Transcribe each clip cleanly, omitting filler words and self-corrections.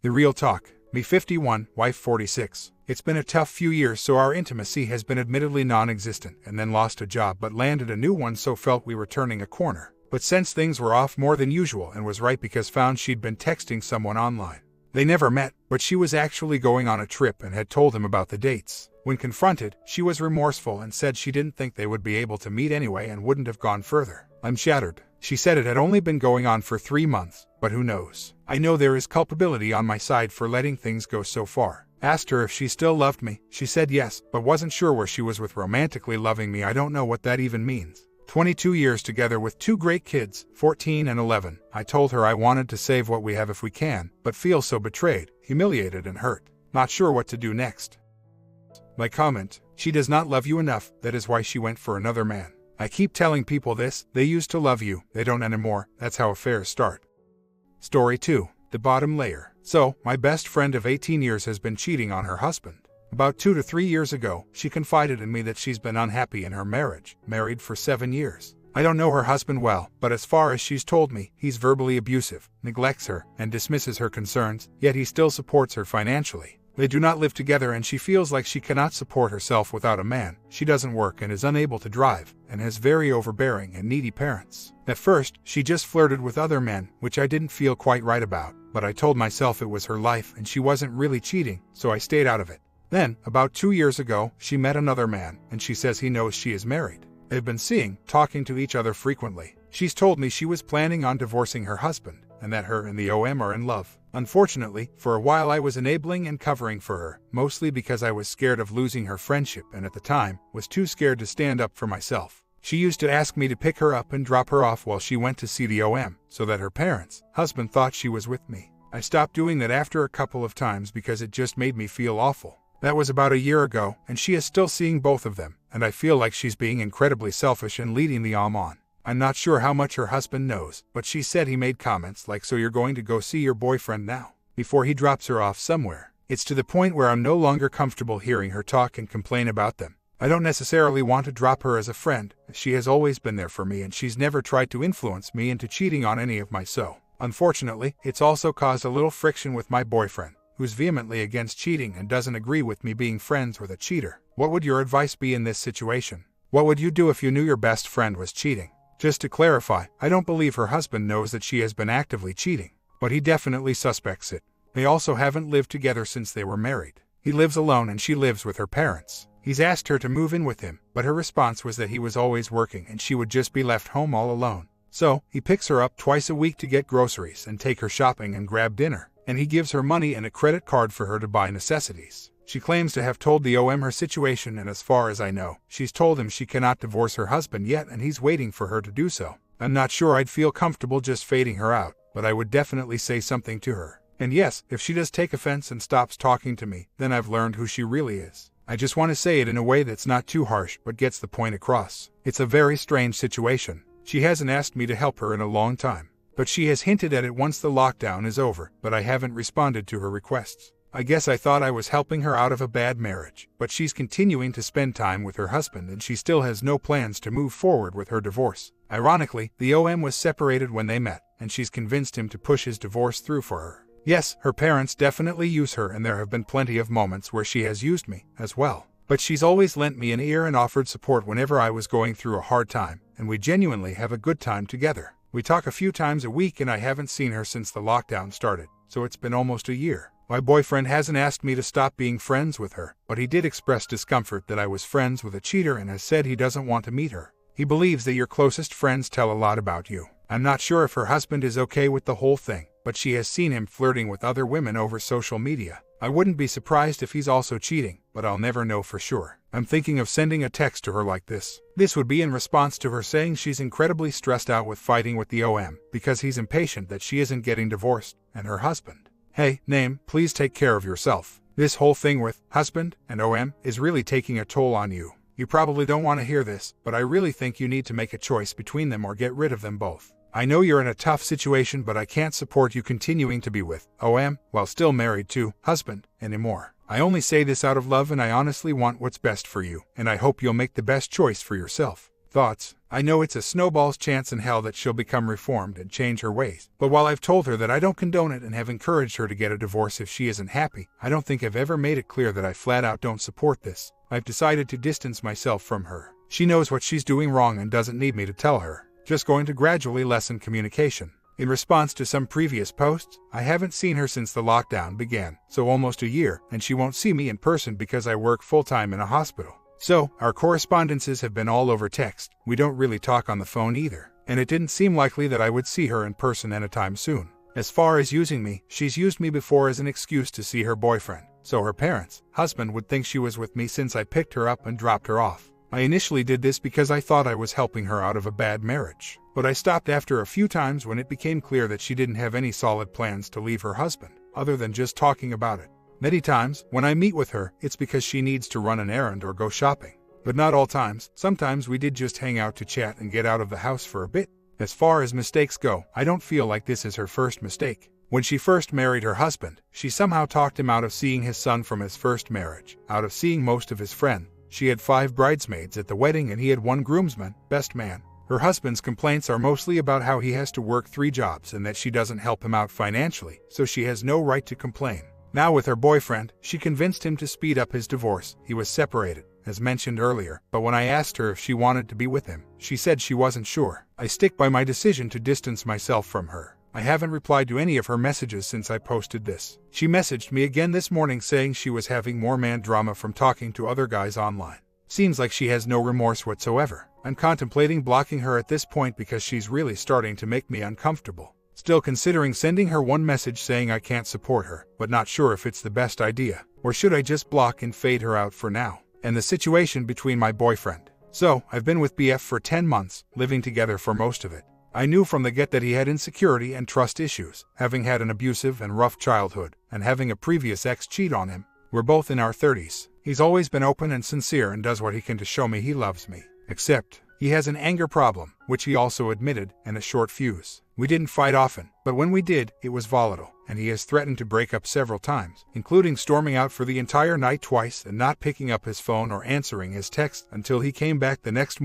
The real talk. Me 51, wife 46. It's been a tough few years, so our intimacy has been admittedly non-existent, and then lost a job but landed a new one, so felt we were turning a corner. But since things were off more than usual and was right because found she'd been texting someone online. They never met, but she was actually going on a trip and had told him about the dates. When confronted, she was remorseful and said she didn't think they would be able to meet anyway and wouldn't have gone further. I'm shattered. She said it had only been going on for 3 months, but who knows? I know there is culpability on my side for letting things go so far. Asked her if she still loved me. She said yes, but wasn't sure where she was with romantically loving me. I don't know what that even means. 22 years together with 2 great kids, 14 and 11. I told her I wanted to save what we have if we can, but feel so betrayed, humiliated and hurt. Not sure what to do next. My comment: she does not love you enough, that is why she went for another man. I keep telling people this, they used to love you, they don't anymore, that's how affairs start. Story 2. The bottom layer. So, my best friend of 18 years has been cheating on her husband. About 2 to 3 years ago, she confided in me that she's been unhappy in her marriage, married for 7 years. I don't know her husband well, but as far as she's told me, he's verbally abusive, neglects her, and dismisses her concerns, yet he still supports her financially. They do not live together and she feels like she cannot support herself without a man. She doesn't work and is unable to drive, and has very overbearing and needy parents. At first, she just flirted with other men, which I didn't feel quite right about, but I told myself it was her life and she wasn't really cheating, so I stayed out of it. Then, about 2 years ago, she met another man, and she says he knows she is married. They've been talking to each other frequently. She's told me she was planning on divorcing her husband, and that her and the OM are in love. Unfortunately, for a while I was enabling and covering for her, mostly because I was scared of losing her friendship and at the time, was too scared to stand up for myself. She used to ask me to pick her up and drop her off while she went to see the OM, so that her husband thought she was with me. I stopped doing that after a couple of times because it just made me feel awful. That was about a year ago, and she is still seeing both of them, and I feel like she's being incredibly selfish and leading the OM on. I'm not sure how much her husband knows, but she said he made comments like, "So you're going to go see your boyfriend now?" before he drops her off somewhere. It's to the point where I'm no longer comfortable hearing her talk and complain about them. I don't necessarily want to drop her as a friend, as she has always been there for me and she's never tried to influence me into cheating on any of my so. Unfortunately, it's also caused a little friction with my boyfriend, who's vehemently against cheating and doesn't agree with me being friends with a cheater. What would your advice be in this situation? What would you do if you knew your best friend was cheating? Just to clarify, I don't believe her husband knows that she has been actively cheating, but he definitely suspects it. They also haven't lived together since they were married. He lives alone and she lives with her parents. He's asked her to move in with him, but her response was that he was always working and she would just be left home all alone. So, he picks her up twice a week to get groceries and take her shopping and grab dinner, and he gives her money and a credit card for her to buy necessities. She claims to have told the OM her situation, and as far as I know, she's told him she cannot divorce her husband yet and he's waiting for her to do so. I'm not sure I'd feel comfortable just fading her out, but I would definitely say something to her. And yes, if she does take offense and stops talking to me, then I've learned who she really is. I just want to say it in a way that's not too harsh but gets the point across. It's a very strange situation. She hasn't asked me to help her in a long time, but she has hinted at it once the lockdown is over, but I haven't responded to her requests. I guess I thought I was helping her out of a bad marriage, but she's continuing to spend time with her husband and she still has no plans to move forward with her divorce. Ironically, the OM was separated when they met, and she's convinced him to push his divorce through for her. Yes, her parents definitely use her and there have been plenty of moments where she has used me, as well. But she's always lent me an ear and offered support whenever I was going through a hard time, and we genuinely have a good time together. We talk a few times a week and I haven't seen her since the lockdown started, so it's been almost a year. My boyfriend hasn't asked me to stop being friends with her, but he did express discomfort that I was friends with a cheater and has said he doesn't want to meet her. He believes that your closest friends tell a lot about you. I'm not sure if her husband is okay with the whole thing, but she has seen him flirting with other women over social media. I wouldn't be surprised if he's also cheating, but I'll never know for sure. I'm thinking of sending a text to her like this. This would be in response to her saying she's incredibly stressed out with fighting with the OM, because he's impatient that she isn't getting divorced, and her husband. Hey, name, please take care of yourself. This whole thing with husband and OM is really taking a toll on you. You probably don't want to hear this, but I really think you need to make a choice between them or get rid of them both. I know you're in a tough situation, but I can't support you continuing to be with OM while still married to husband anymore. I only say this out of love and I honestly want what's best for you, and I hope you'll make the best choice for yourself. Thoughts. I know it's a snowball's chance in hell that she'll become reformed and change her ways. But while I've told her that I don't condone it and have encouraged her to get a divorce if she isn't happy, I don't think I've ever made it clear that I flat out don't support this. I've decided to distance myself from her. She knows what she's doing wrong and doesn't need me to tell her. Just going to gradually lessen communication. In response to some previous posts, I haven't seen her since the lockdown began, so almost a year, and she won't see me in person because I work full-time in a hospital. So, our correspondences have been all over text. We don't really talk on the phone either, and it didn't seem likely that I would see her in person anytime soon. As far as using me, she's used me before as an excuse to see her boyfriend, so her parents, husband would think she was with me since I picked her up and dropped her off. I initially did this because I thought I was helping her out of a bad marriage, but I stopped after a few times when it became clear that she didn't have any solid plans to leave her husband, other than just talking about it. Many times, when I meet with her, it's because she needs to run an errand or go shopping. But not all times. Sometimes we did just hang out to chat and get out of the house for a bit. As far as mistakes go, I don't feel like this is her first mistake. When she first married her husband, she somehow talked him out of seeing his son from his first marriage, out of seeing most of his friends. She had 5 bridesmaids at the wedding and he had 1 groomsman, best man. Her husband's complaints are mostly about how he has to work 3 jobs and that she doesn't help him out financially, so she has no right to complain. Now with her boyfriend, she convinced him to speed up his divorce. He was separated, as mentioned earlier, but when I asked her if she wanted to be with him, she said she wasn't sure. I stick by my decision to distance myself from her. I haven't replied to any of her messages since I posted this. She messaged me again this morning saying she was having more man drama from talking to other guys online. Seems like she has no remorse whatsoever. I'm contemplating blocking her at this point because she's really starting to make me uncomfortable. Still considering sending her one message saying I can't support her, but not sure if it's the best idea. Or should I just block and fade her out for now? And the situation between my boyfriend. So, I've been with BF for 10 months, living together for most of it. I knew from the get that he had insecurity and trust issues, having had an abusive and rough childhood, and having a previous ex cheat on him. We're both in our 30s. He's always been open and sincere and does what he can to show me he loves me. Except, he has an anger problem, which he also admitted, and a short fuse. We didn't fight often, but when we did, it was volatile, and he has threatened to break up several times, including storming out for the entire night twice and not picking up his phone or answering his text until he came back the next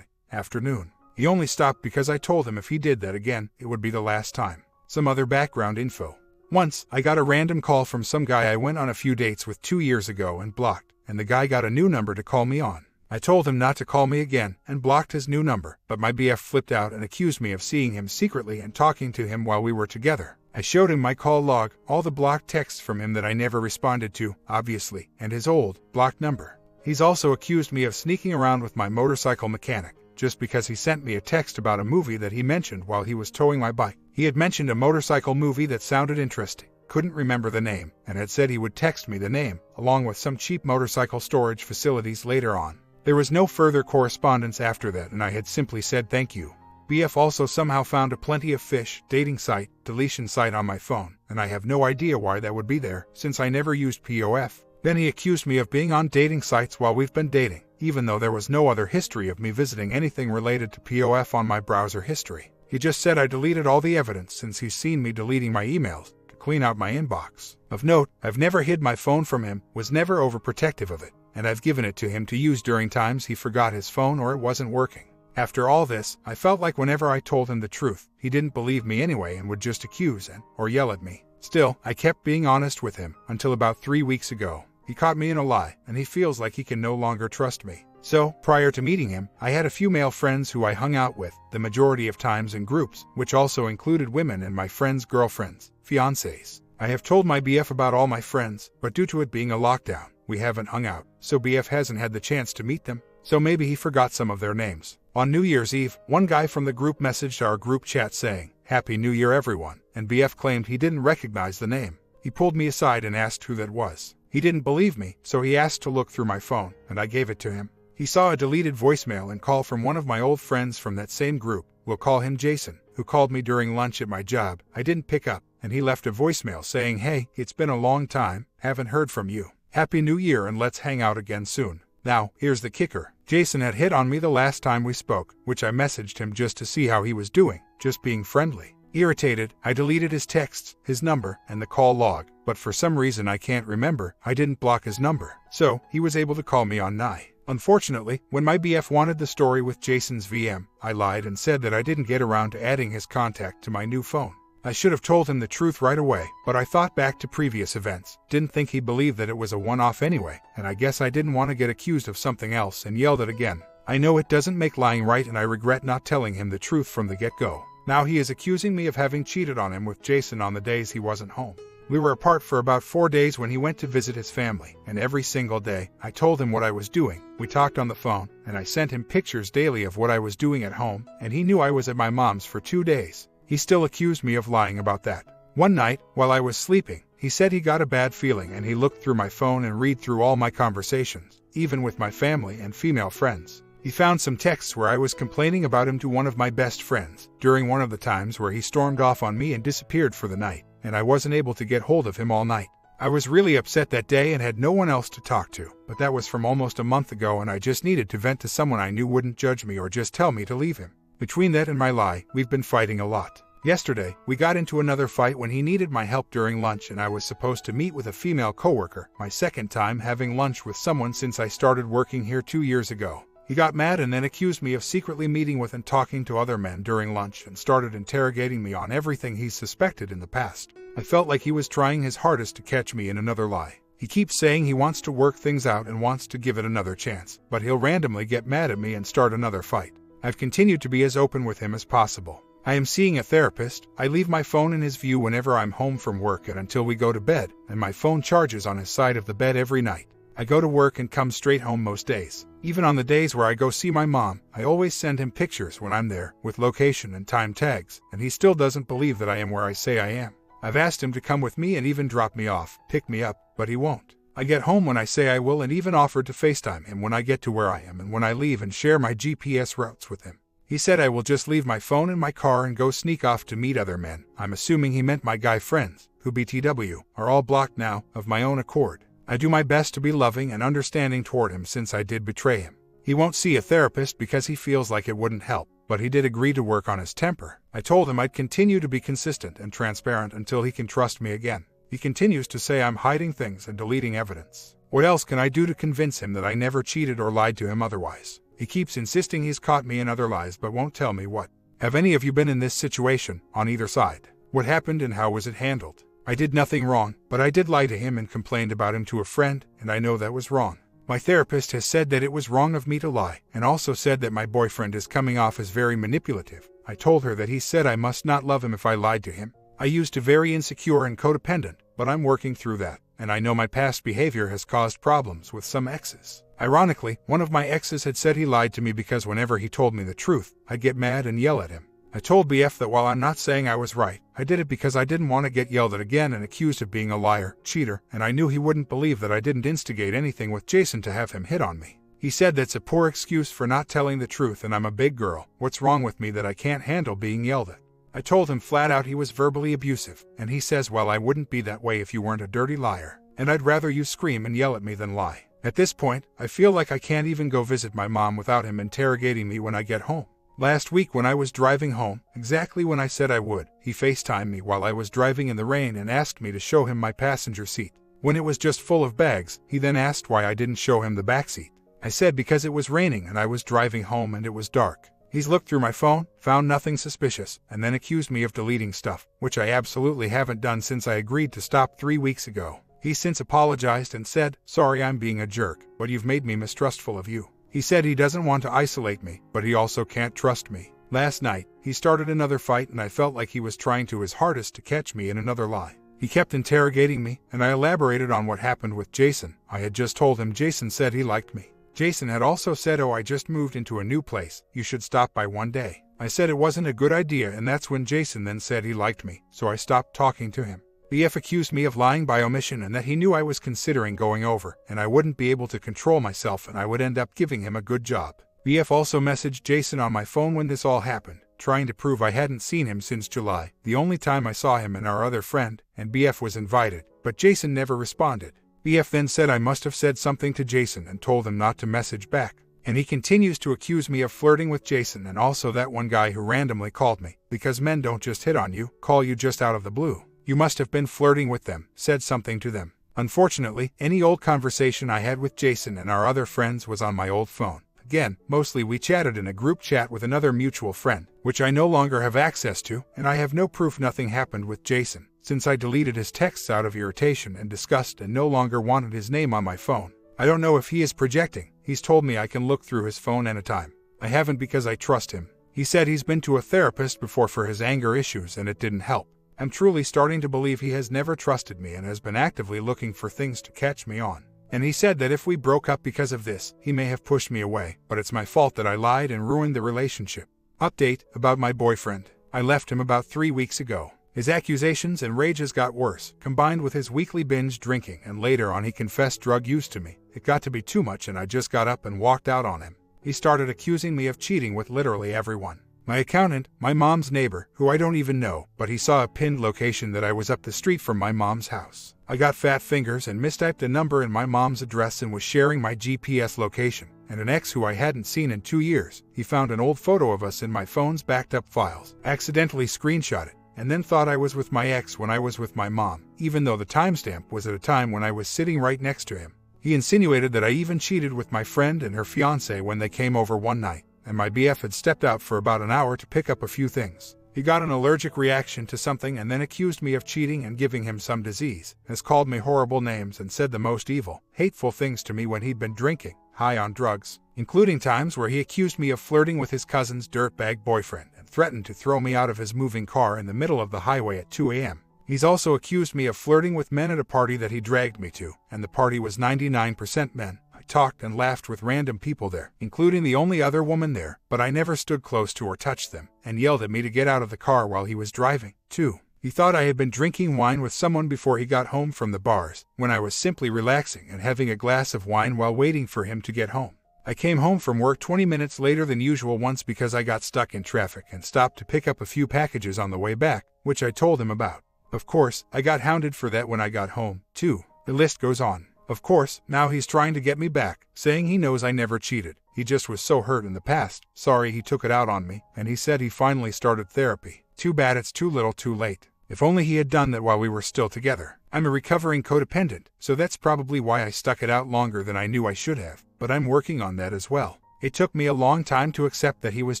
afternoon. He only stopped because I told him if he did that again, it would be the last time. Some other background info. Once, I got a random call from some guy I went on a few dates with 2 years ago and blocked, and the guy got a new number to call me on. I told him not to call me again and blocked his new number, but my BF flipped out and accused me of seeing him secretly and talking to him while we were together. I showed him my call log, all the blocked texts from him that I never responded to, obviously, and his old, blocked number. He's also accused me of sneaking around with my motorcycle mechanic, just because he sent me a text about a movie that he mentioned while he was towing my bike. He had mentioned a motorcycle movie that sounded interesting, couldn't remember the name, and had said he would text me the name, along with some cheap motorcycle storage facilities later on. There was no further correspondence after that and I had simply said thank you. BF also somehow found a Plenty of Fish dating site, deletion site on my phone, and I have no idea why that would be there, since I never used POF. Then he accused me of being on dating sites while we've been dating, even though there was no other history of me visiting anything related to POF on my browser history. He just said I deleted all the evidence since he's seen me deleting my emails to clean out my inbox. Of note, I've never hid my phone from him, was never overprotective of it, and I've given it to him to use during times he forgot his phone or it wasn't working. After all this, I felt like whenever I told him the truth, he didn't believe me anyway and would just accuse or yell at me. Still, I kept being honest with him, until about 3 weeks ago. He caught me in a lie, and he feels like he can no longer trust me. So, prior to meeting him, I had a few male friends who I hung out with, the majority of times in groups, which also included women and my friends' girlfriends, fiancés. I have told my BF about all my friends, but due to it being a lockdown, we haven't hung out, so BF hasn't had the chance to meet them, so maybe he forgot some of their names. On New Year's Eve, one guy from the group messaged our group chat saying, "Happy New Year everyone," and BF claimed he didn't recognize the name. He pulled me aside and asked who that was. He didn't believe me, so he asked to look through my phone, and I gave it to him. He saw a deleted voicemail and call from one of my old friends from that same group, we'll call him Jason, who called me during lunch at my job. I didn't pick up, and he left a voicemail saying, "Hey, it's been a long time, haven't heard from you. Happy New Year and let's hang out again soon." Now, here's the kicker. Jason had hit on me the last time we spoke, which I messaged him just to see how he was doing, just being friendly. Irritated, I deleted his texts, his number, and the call log, but for some reason I can't remember, I didn't block his number. So, he was able to call me on Nye. Unfortunately, when my BF wanted the story with Jason's VM, I lied and said that I didn't get around to adding his contact to my new phone. I should have told him the truth right away, but I thought back to previous events, didn't think he'd believe that it was a one-off anyway, and I guess I didn't want to get accused of something else and yelled it again. I know it doesn't make lying right, and I regret not telling him the truth from the get-go. Now he is accusing me of having cheated on him with Jason on the days he wasn't home. We were apart for about 4 days when he went to visit his family, and every single day, I told him what I was doing. We talked on the phone, and I sent him pictures daily of what I was doing at home, and he knew I was at my mom's for 2 days. He still accused me of lying about that. One night, while I was sleeping, he said he got a bad feeling and he looked through my phone and read through all my conversations, even with my family and female friends. He found some texts where I was complaining about him to one of my best friends, during one of the times where he stormed off on me and disappeared for the night, and I wasn't able to get hold of him all night. I was really upset that day and had no one else to talk to, but that was from almost a month ago and I just needed to vent to someone I knew wouldn't judge me or just tell me to leave him. Between that and my lie, we've been fighting a lot. Yesterday, we got into another fight when he needed my help during lunch and I was supposed to meet with a female coworker, my second time having lunch with someone since I started working here 2 years ago. He got mad and then accused me of secretly meeting with and talking to other men during lunch and started interrogating me on everything he's suspected in the past. I felt like he was trying his hardest to catch me in another lie. He keeps saying he wants to work things out and wants to give it another chance, but he'll randomly get mad at me and start another fight. I've continued to be as open with him as possible. I am seeing a therapist. I leave my phone in his view whenever I'm home from work and until we go to bed, and my phone charges on his side of the bed every night. I go to work and come straight home most days. Even on the days where I go see my mom, I always send him pictures when I'm there, with location and time tags, and he still doesn't believe that I am where I say I am. I've asked him to come with me and even drop me off, pick me up, but he won't. I get home when I say I will and even offered to FaceTime him when I get to where I am and when I leave and share my GPS routes with him. He said I will just leave my phone in my car and go sneak off to meet other men. I'm assuming he meant my guy friends, who BTW, are all blocked now, of my own accord. I do my best to be loving and understanding toward him since I did betray him. He won't see a therapist because he feels like it wouldn't help, but he did agree to work on his temper. I told him I'd continue to be consistent and transparent until he can trust me again. He continues to say I'm hiding things and deleting evidence. What else can I do to convince him that I never cheated or lied to him otherwise? He keeps insisting he's caught me in other lies but won't tell me what. Have any of you been in this situation, on either side? What happened and how was it handled? I did nothing wrong, but I did lie to him and complained about him to a friend, and I know that was wrong. My therapist has said that it was wrong of me to lie, and also said that my boyfriend is coming off as very manipulative. I told her that he said I must not love him if I lied to him. I used to very insecure and codependent, but I'm working through that, and I know my past behavior has caused problems with some exes. Ironically, one of my exes had said he lied to me because whenever he told me the truth, I'd get mad and yell at him. I told BF that while I'm not saying I was right, I did it because I didn't want to get yelled at again and accused of being a liar, cheater, and I knew he wouldn't believe that I didn't instigate anything with Jason to have him hit on me. He said that's a poor excuse for not telling the truth and I'm a big girl. What's wrong with me that I can't handle being yelled at? I told him flat out he was verbally abusive, and he says, well, I wouldn't be that way if you weren't a dirty liar, and I'd rather you scream and yell at me than lie. At this point, I feel like I can't even go visit my mom without him interrogating me when I get home. Last week when I was driving home, exactly when I said I would, he FaceTimed me while I was driving in the rain and asked me to show him my passenger seat. When it was just full of bags, he then asked why I didn't show him the back seat. I said because it was raining and I was driving home and it was dark. He's looked through my phone, found nothing suspicious, and then accused me of deleting stuff, which I absolutely haven't done since I agreed to stop 3 weeks ago. He's since apologized and said, sorry I'm being a jerk, but you've made me mistrustful of you. He said he doesn't want to isolate me, but he also can't trust me. Last night, he started another fight and I felt like he was trying to his hardest to catch me in another lie. He kept interrogating me, and I elaborated on what happened with Jason. I had just told him Jason said he liked me. Jason had also said, oh, I just moved into a new place, you should stop by one day. I said it wasn't a good idea, and that's when Jason then said he liked me, so I stopped talking to him. BF accused me of lying by omission and that he knew I was considering going over, and I wouldn't be able to control myself and I would end up giving him a good job. BF also messaged Jason on my phone when this all happened, trying to prove I hadn't seen him since July, the only time I saw him and our other friend, and BF was invited, but Jason never responded. BF then said I must have said something to Jason and told him not to message back. And he continues to accuse me of flirting with Jason and also that one guy who randomly called me, because men don't just hit on you, call you just out of the blue. You must have been flirting with them, said something to them. Unfortunately, any old conversation I had with Jason and our other friends was on my old phone. Again, mostly we chatted in a group chat with another mutual friend, which I no longer have access to, and I have no proof nothing happened with Jason, since I deleted his texts out of irritation and disgust and no longer wanted his name on my phone. I don't know if he is projecting. He's told me I can look through his phone anytime. I haven't because I trust him. He said he's been to a therapist before for his anger issues and it didn't help. I'm truly starting to believe he has never trusted me and has been actively looking for things to catch me on. And he said that if we broke up because of this, he may have pushed me away, but it's my fault that I lied and ruined the relationship. Update about my boyfriend. I left him about 3 weeks ago. His accusations and rages got worse, combined with his weekly binge drinking, and later on he confessed drug use to me. It got to be too much and I just got up and walked out on him. He started accusing me of cheating with literally everyone. My accountant, my mom's neighbor, who I don't even know, but he saw a pinned location that I was up the street from my mom's house. I got fat fingers and mistyped a number in my mom's address and was sharing my GPS location. And an ex who I hadn't seen in 2 years, he found an old photo of us in my phone's backed up files, accidentally screenshot it, and then thought I was with my ex when I was with my mom, even though the timestamp was at a time when I was sitting right next to him. He insinuated that I even cheated with my friend and her fiancé when they came over one night, and my BF had stepped out for about an hour to pick up a few things. He got an allergic reaction to something and then accused me of cheating and giving him some disease, has called me horrible names and said the most evil, hateful things to me when he'd been drinking, high on drugs, including times where he accused me of flirting with his cousin's dirtbag boyfriend and threatened to throw me out of his moving car in the middle of the highway at 2 a.m. He's also accused me of flirting with men at a party that he dragged me to, and the party was 99% men. I talked and laughed with random people there, including the only other woman there, but I never stood close to or touched them, and yelled at me to get out of the car while he was driving, too. He thought I had been drinking wine with someone before he got home from the bars, when I was simply relaxing and having a glass of wine while waiting for him to get home. I came home from work 20 minutes later than usual once because I got stuck in traffic and stopped to pick up a few packages on the way back, which I told him about. Of course, I got hounded for that when I got home, too. The list goes on. Of course, now he's trying to get me back, saying he knows I never cheated. He just was so hurt in the past, sorry he took it out on me, and he said he finally started therapy. Too bad it's too little too late. If only he had done that while we were still together. I'm a recovering codependent, so that's probably why I stuck it out longer than I knew I should have, but I'm working on that as well. It took me a long time to accept that he was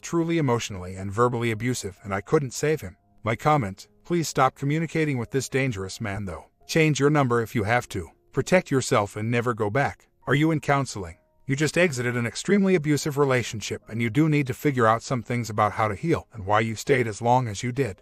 truly emotionally and verbally abusive and I couldn't save him. My comment: please stop communicating with this dangerous man though. Change your number if you have to. Protect yourself and never go back. Are you in counseling? You just exited an extremely abusive relationship and you do need to figure out some things about how to heal and why you stayed as long as you did.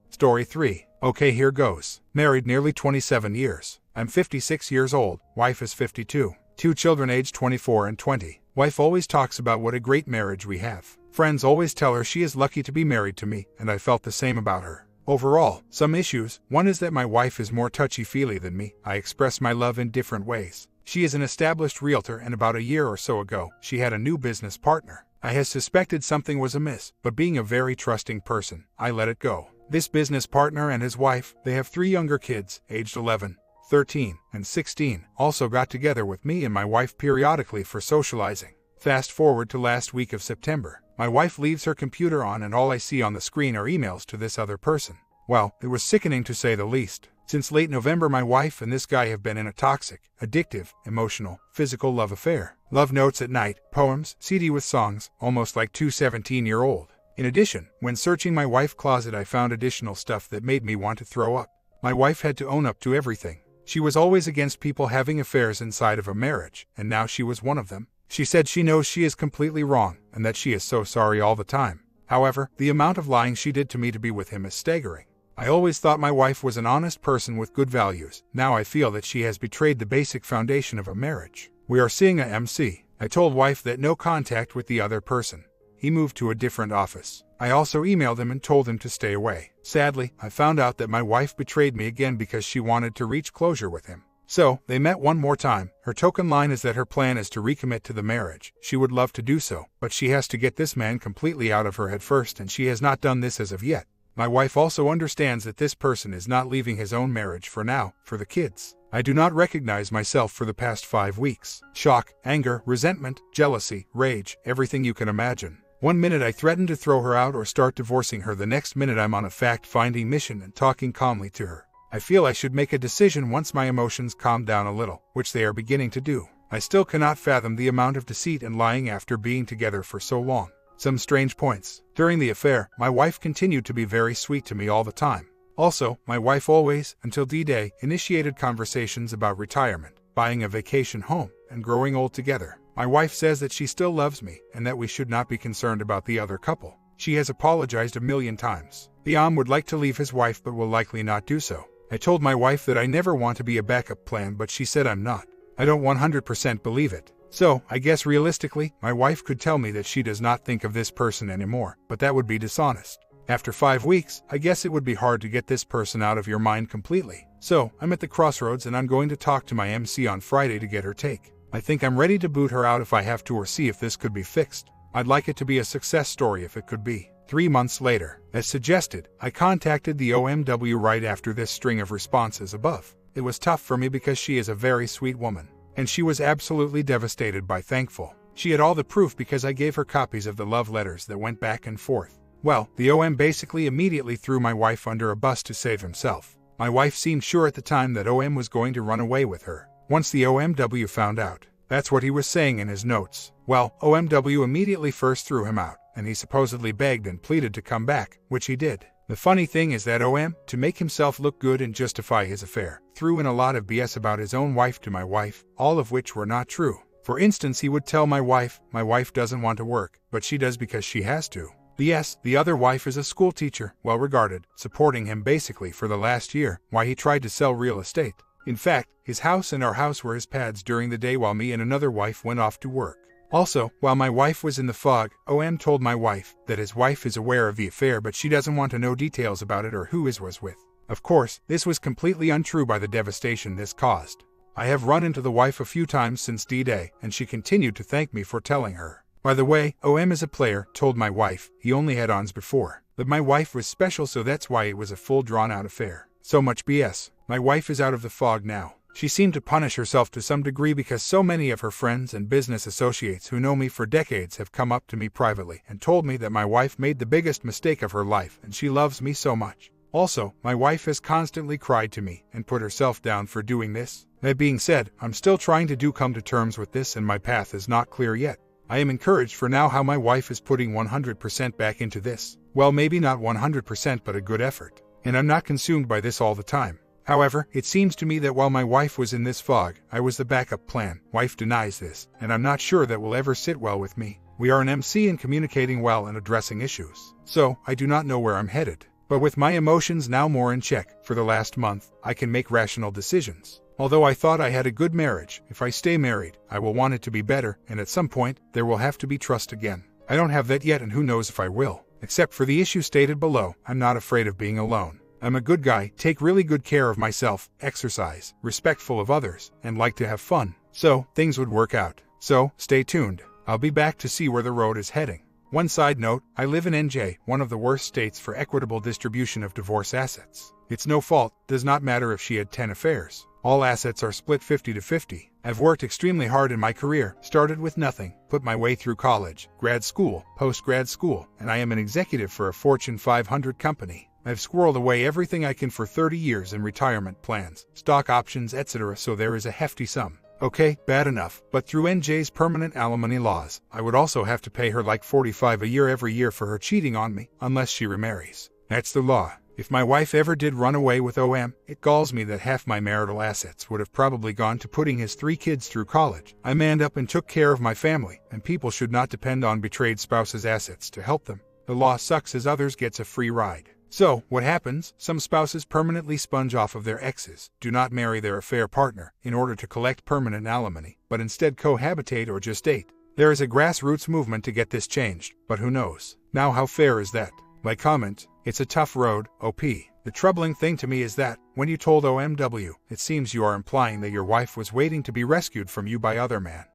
Story 3. Okay, here goes. Married nearly 27 years. I'm 56 years old. Wife is 52. 2 children aged 24 and 20. Wife always talks about what a great marriage we have. Friends always tell her she is lucky to be married to me, and I felt the same about her. Overall, some issues. One is that my wife is more touchy-feely than me. I express my love in different ways. She is an established realtor and about a year or so ago, she had a new business partner. I had suspected something was amiss, but being a very trusting person, I let it go. This business partner and his wife, they have 3 younger kids, aged 11, 13, and 16, also got together with me and my wife periodically for socializing. Fast forward to last week of September. My wife leaves her computer on and all I see on the screen are emails to this other person. Well, it was sickening to say the least. Since late November my wife and this guy have been in a toxic, addictive, emotional, physical love affair. Love notes at night, poems, CD with songs, almost like 2 17-year-old. In addition, when searching my wife's closet I found additional stuff that made me want to throw up. My wife had to own up to everything. She was always against people having affairs inside of a marriage, and now she was one of them. She said she knows she is completely wrong, and that she is so sorry all the time. However, the amount of lying she did to me to be with him is staggering. I always thought my wife was an honest person with good values. Now I feel that she has betrayed the basic foundation of a marriage. We are seeing a MC. I told wife that no contact with the other person. He moved to a different office. I also emailed him and told him to stay away. Sadly, I found out that my wife betrayed me again because she wanted to reach closure with him. So, they met one more time. Her token line is that her plan is to recommit to the marriage. She would love to do so, but she has to get this man completely out of her head first, and she has not done this as of yet. My wife also understands that this person is not leaving his own marriage for now, for the kids. I do not recognize myself for the past 5 weeks. Shock, anger, resentment, jealousy, rage, everything you can imagine. One minute I threaten to throw her out or start divorcing her, the next minute I'm on a fact-finding mission and talking calmly to her. I feel I should make a decision once my emotions calm down a little, which they are beginning to do. I still cannot fathom the amount of deceit and lying after being together for so long. Some strange points. During the affair, my wife continued to be very sweet to me all the time. Also, my wife always, until D-Day, initiated conversations about retirement, buying a vacation home, and growing old together. My wife says that she still loves me and that we should not be concerned about the other couple. She has apologized a million times. Liam would like to leave his wife but will likely not do so. I told my wife that I never want to be a backup plan, but she said I'm not. I don't 100% believe it. So, I guess realistically, my wife could tell me that she does not think of this person anymore, but that would be dishonest. After 5 weeks, I guess it would be hard to get this person out of your mind completely. So, I'm at the crossroads and I'm going to talk to my MC on Friday to get her take. I think I'm ready to boot her out if I have to or see if this could be fixed. I'd like it to be a success story if it could be. 3 months later, as suggested, I contacted the OMW right after this string of responses above. It was tough for me because she is a very sweet woman, and she was absolutely devastated by thankful. She had all the proof because I gave her copies of the love letters that went back and forth. Well, the OM basically immediately threw my wife under a bus to save himself. My wife seemed sure at the time that OM was going to run away with her. Once the OMW found out, that's what he was saying in his notes. Well, OMW immediately first threw him out, and he supposedly begged and pleaded to come back, which he did. The funny thing is that OM, to make himself look good and justify his affair, threw in a lot of BS about his own wife to my wife, all of which were not true. For instance, he would tell my wife doesn't want to work, but she does because she has to. Yes, the other wife is a school teacher, well regarded, supporting him basically for the last year, while he tried to sell real estate. In fact, his house and our house were his pads during the day while me and another wife went off to work. Also, while my wife was in the fog, OM told my wife that his wife is aware of the affair but she doesn't want to know details about it or who his was with. Of course, this was completely untrue by the devastation this caused. I have run into the wife a few times since D-Day, and she continued to thank me for telling her. By the way, OM is a player, told my wife, he only had ons before. But my wife was special, so that's why it was a full drawn-out affair. So much BS. My wife is out of the fog now. She seemed to punish herself to some degree because so many of her friends and business associates who know me for decades have come up to me privately and told me that my wife made the biggest mistake of her life and she loves me so much. Also, my wife has constantly cried to me and put herself down for doing this. That being said, I'm still trying to come to terms with this and my path is not clear yet. I am encouraged for now how my wife is putting 100% back into this. Well, maybe not 100%, but a good effort. And I'm not consumed by this all the time. However, it seems to me that while my wife was in this fog, I was the backup plan. Wife denies this, and I'm not sure that will ever sit well with me. We are an MC and communicating well and addressing issues. So, I do not know where I'm headed. But with my emotions now more in check, for the last month, I can make rational decisions. Although I thought I had a good marriage, if I stay married, I will want it to be better, and at some point, there will have to be trust again. I don't have that yet, and who knows if I will. Except for the issue stated below, I'm not afraid of being alone. I'm a good guy, take really good care of myself, exercise, respectful of others, and like to have fun. So, things would work out. So, stay tuned. I'll be back to see where the road is heading. One side note, I live in NJ, one of the worst states for equitable distribution of divorce assets. It's no fault, does not matter if she had 10 affairs. All assets are split 50-50. I've worked extremely hard in my career, started with nothing, put my way through college, grad school, post-grad school, and I am an executive for a Fortune 500 company. I've squirreled away everything I can for 30 years in retirement plans, stock options, etc., so there is a hefty sum. Okay, bad enough, but through NJ's permanent alimony laws, I would also have to pay her like $45 a year every year for her cheating on me, unless she remarries. That's the law. If my wife ever did run away with OM, it galls me that half my marital assets would have probably gone to putting his 3 kids through college. I manned up and took care of my family, and people should not depend on betrayed spouses' assets to help them. The law sucks as others gets a free ride. So, what happens? Some spouses permanently sponge off of their exes, do not marry their affair partner in order to collect permanent alimony, but instead cohabitate or just date. There is a grassroots movement to get this changed, but who knows? Now how fair is that? Like comment, it's a tough road, OP. The troubling thing to me is that, when you told OMW, it seems you are implying that your wife was waiting to be rescued from you by other man.